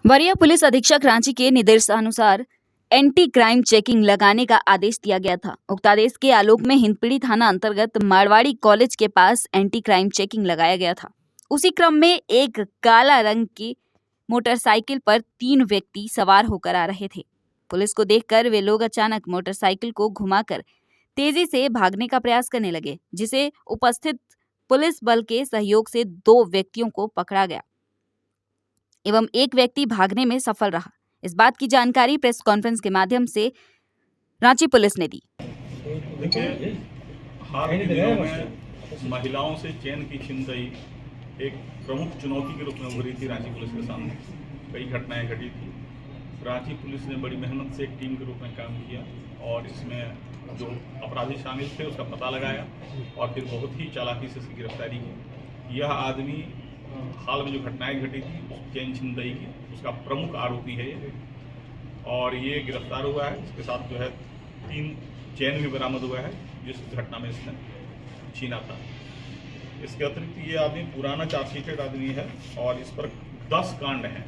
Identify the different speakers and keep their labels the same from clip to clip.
Speaker 1: वरीय पुलिस अधीक्षक रांची के निर्देशानुसार एंटी क्राइम चेकिंग लगाने का आदेश दिया गया था। उक्त आदेश के आलोक में हिंदपीढ़ी थाना अंतर्गत मारवाड़ी कॉलेज के पास एंटी क्राइम चेकिंग लगाया गया था। उसी क्रम में एक काला रंग की मोटरसाइकिल पर 3 व्यक्ति सवार होकर आ रहे थे। पुलिस को देखकर वे लोग अचानक मोटरसाइकिल को घुमाकर तेजी से भागने का प्रयास करने लगे, जिसे उपस्थित पुलिस बल के सहयोग से 2 व्यक्तियों को पकड़ा गया एवं एक व्यक्ति भागने में सफल रहा। इस बात की जानकारी प्रेस कॉन्फ्रेंस के माध्यम से रांची पुलिस ने दी।
Speaker 2: देखिए, हाल के दिनों में महिलाओं से चैन की छिनतई एक प्रमुख चुनौती के रूप में उभरी थी रांची पुलिस के सामने। कई घटनाएं घटी थी। रांची पुलिस ने बड़ी मेहनत से एक टीम के रूप में काम किया और इसमें जो अपराधी शामिल थे उसका पता लगाया और फिर बहुत ही चालाकी से इसकी गिरफ्तारी की। यह आदमी हाल में जो घटनाएं घटी थी चैन छिनतई की, उसका प्रमुख आरोपी है ये, और ये गिरफ्तार हुआ है। इसके साथ जो है 3 चैन भी बरामद हुआ है जिस घटना में इसने छीना था। इसके अतिरिक्त ये आदमी पुराना चार्जशीटेड आदमी है और इस पर 10 कांड हैं।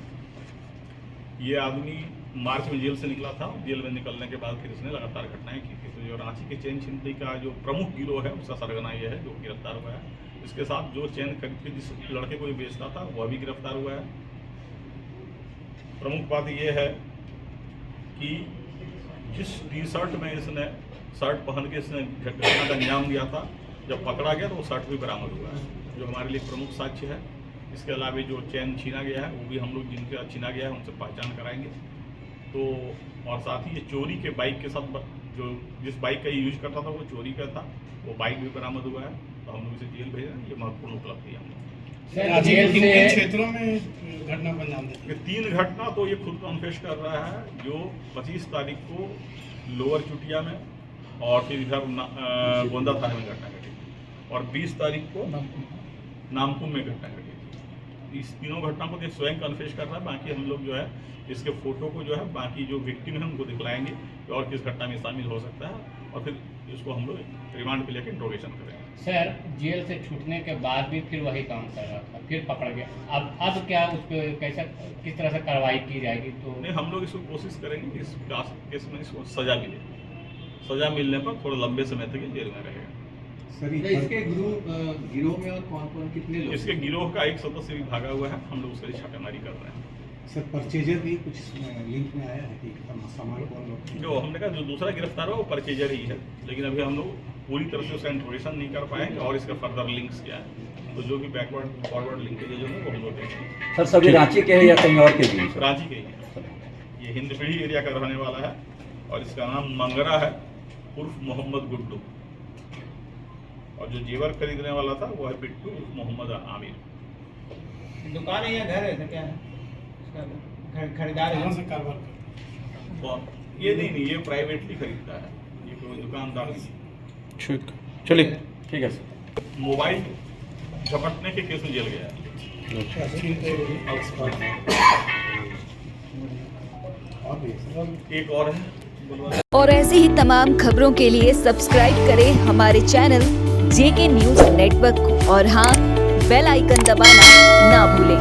Speaker 2: ये आदमी मार्च में जेल से निकला था। जेल में निकलने के बाद फिर इसने लगातार घटनाएं की थी। तो जो रांची के चैन छिनतई का जो प्रमुख गिरोह है उसका सरगना ये है जो गिरफ्तार हुआ है। इसके साथ जो चैन खरीद के जिस लड़के को ये बेचता था वह भी गिरफ्तार हुआ है। प्रमुख बात यह है कि जिस टी-शर्ट में इसने शर्ट पहन के इसने घटना का अंजाम दिया था, जब पकड़ा गया तो वो शर्ट भी बरामद हुआ है, जो हमारे लिए प्रमुख साक्ष्य है। इसके अलावा जो चैन छीना गया है वो भी हम लोग जिनका छीना गया है उनसे पहचान कराएंगे। तो और साथ ही ये चोरी के बाइक के साथ जो जिस बाइक का यूज करता था वो चोरी का था, वो बाइक भी बरामद हुआ है। तो हम लोग इसे जेल भेज रहे हैं। ये महत्वपूर्ण उपलब्धि है हम लोग।
Speaker 3: किन क्षेत्रों में घटना को अंजाम देते हैं?
Speaker 2: 3 घटना तो ये खुद कॉन्फेस कर रहा है, जो 25 तारीख को लोअर चुटिया में और फिर इधर गोंदा थाने में घटना घटी थी और 20 तारीख को नामकुम में घटना घटी थी। इस तीनों घटना को ये स्वयं कन्फेस कर रहा है। बाकी हम लोग जो है इसके फोटो को जो है बाकी जो विक्टिम है उनको दिखलाएंगे कि और किस घटना में शामिल हो सकता है और फिर इसको हम लोग रिमांड पे लेकर इंट्रोगेशन करेंगे।
Speaker 4: सर, जेल से छूटने के बाद भी फिर वही काम कर रहा था, फिर पकड़ गया। अब क्या उस पर कैसा किस तरह से कार्रवाई की जाएगी? तो
Speaker 2: नहीं, हम लोग इसको कोशिश करेंगे कि इस केस में इसको सजा मिले। सजा मिलने पर थोड़ा लंबे समय तक ये जेल में रहेगा।
Speaker 3: सर, इसके गिरोह में और कौन कितने लोग?
Speaker 2: इसके गिरोह का एक सदस्य भी भागा हुआ है। हम लोग उसके लिए छापेमारी कर रहे हैं।
Speaker 3: सर, परचेजर भी कुछ लिंक में आया है कि सामान कौन लोग?
Speaker 2: जो हमने कहा जो दूसरा गिरफ्तार हुआ वो परचेजर ही है, लेकिन अभी हम लोग पूरी तरह से उसका इंट्रोगेशन नहीं कर पाएंगे और इसका फर्दर लिंक्स क्या है। तो जो भी बैकवर्ड फॉरवर्ड लिंकेज है जो है वो हम लोग देखेंगे।
Speaker 5: सर, सभी रांची के हैं या कहीं और के भी?
Speaker 2: रांची के ही है। ये हिंदपीढ़ी एरिया का रहने वाला है और इसका नाम मंगरा है उर्फ मोहम्मद गुड्डू, और जो जेवर खरीदने वाला था वो है बिट्टू उर्फ मोहम्मद आमिर।
Speaker 6: दुकान है या घर है? क्या है खरीदार है?
Speaker 3: से कारोबार
Speaker 2: और ये नहीं, ये प्राइवेटली खरीदता है, ये कोई दुकानदार नहीं।
Speaker 5: ठीक, चलिए, ठीक है सर।
Speaker 2: मोबाइल झपटने के केस में जेल गया है। एक और है।
Speaker 1: और ऐसी ही तमाम खबरों के लिए सब्सक्राइब करें हमारे चैनल जेके न्यूज नेटवर्क को और हाँ, बेल आइकन दबाना ना भूलें।